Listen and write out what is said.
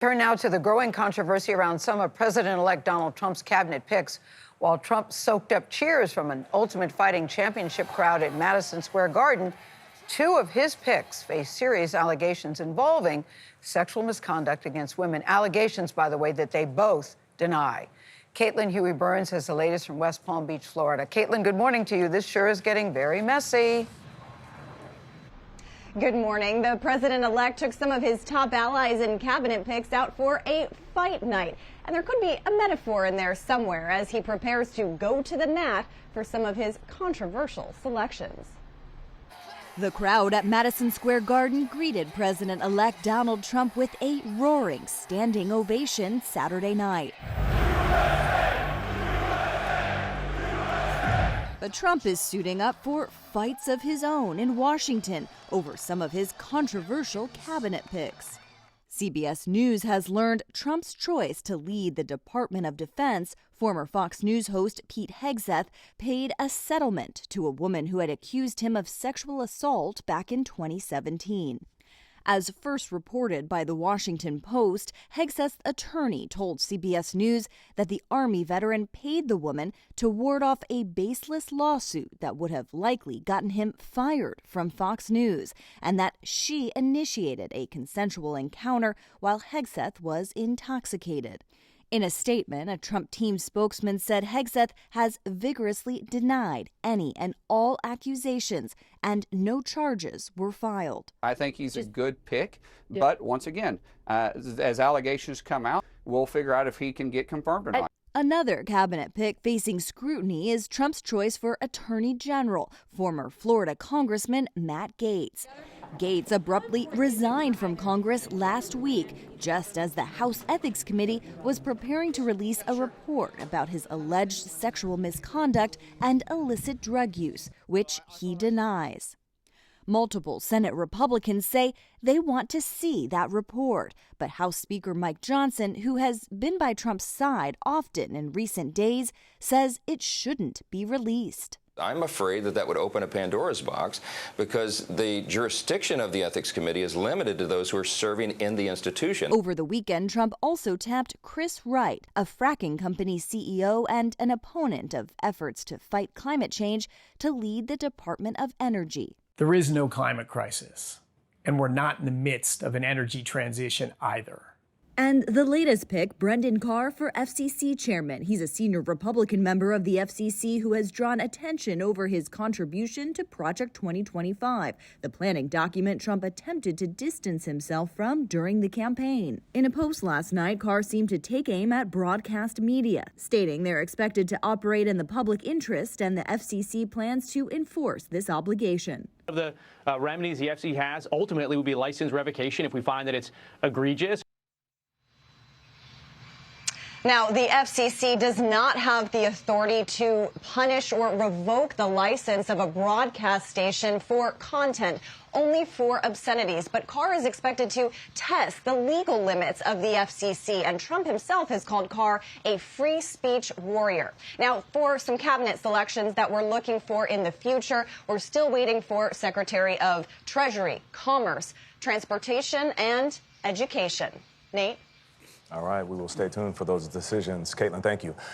Turn now to the growing controversy around some of President-elect Donald Trump's cabinet picks. While Trump soaked up cheers from an Ultimate Fighting Championship crowd at Madison Square Garden, two of his picks face serious allegations involving sexual misconduct against women. Allegations, by the way, that they both deny. Caitlin Huey-Burns has the latest from West Palm Beach, Florida. Caitlin, good morning to you. This sure is getting very messy. Good morning. The president-elect took some of his top allies and cabinet picks out for a fight night. And there could be a metaphor in there somewhere as he prepares to go to the mat for some of his controversial selections. The crowd at Madison Square Garden greeted President-elect Donald Trump with a roaring standing ovation Saturday night. But Trump is suiting up for fights of his own in Washington over some of his controversial cabinet picks. CBS News has learned Trump's choice to lead the Department of Defense, former Fox News host Pete Hegseth, paid a settlement to a woman who had accused him of sexual assault back in 2017. As first reported by the Washington Post, Hegseth's attorney told CBS News that the Army veteran paid the woman to ward off a baseless lawsuit that would have likely gotten him fired from Fox News, and that she initiated a consensual encounter while Hegseth was intoxicated. In a statement, a Trump team spokesman said Hegseth has vigorously denied any and all accusations and no charges were filed. I think he's a good pick, but once again, as allegations come out, we'll figure out if he can get confirmed or not. Another cabinet pick facing scrutiny is Trump's choice for Attorney General, former Florida Congressman Matt Gaetz. Gaetz abruptly resigned from Congress last week, just as the House Ethics Committee was preparing to release a report about his alleged sexual misconduct and illicit drug use, which he denies. Multiple Senate Republicans say they want to see that report, but House Speaker Mike Johnson, who has been by Trump's side often in recent days, says it shouldn't be released. I'm afraid that would open a Pandora's box because the jurisdiction of the Ethics Committee is limited to those who are serving in the institution. Over the weekend, Trump also tapped Chris Wright, a fracking company CEO and an opponent of efforts to fight climate change, to lead the Department of Energy. There is no climate crisis, and we're not in the midst of an energy transition either. And the latest pick, Brendan Carr for FCC chairman. He's a senior Republican member of the FCC who has drawn attention over his contribution to Project 2025, the planning document Trump attempted to distance himself from during the campaign. In a post last night, Carr seemed to take aim at broadcast media, stating they're expected to operate in the public interest and the FCC plans to enforce this obligation. The remedies the FCC has ultimately would be license revocation if we find that it's egregious. Now, the FCC does not have the authority to punish or revoke the license of a broadcast station for content, only for obscenities. But Carr is expected to test the legal limits of the FCC, and Trump himself has called Carr a free speech warrior. Now, for some cabinet selections that we're looking for in the future, we're still waiting for Secretary of Treasury, Commerce, Transportation, and Education. Nate? All right, we will stay tuned for those decisions. Caitlin, thank you.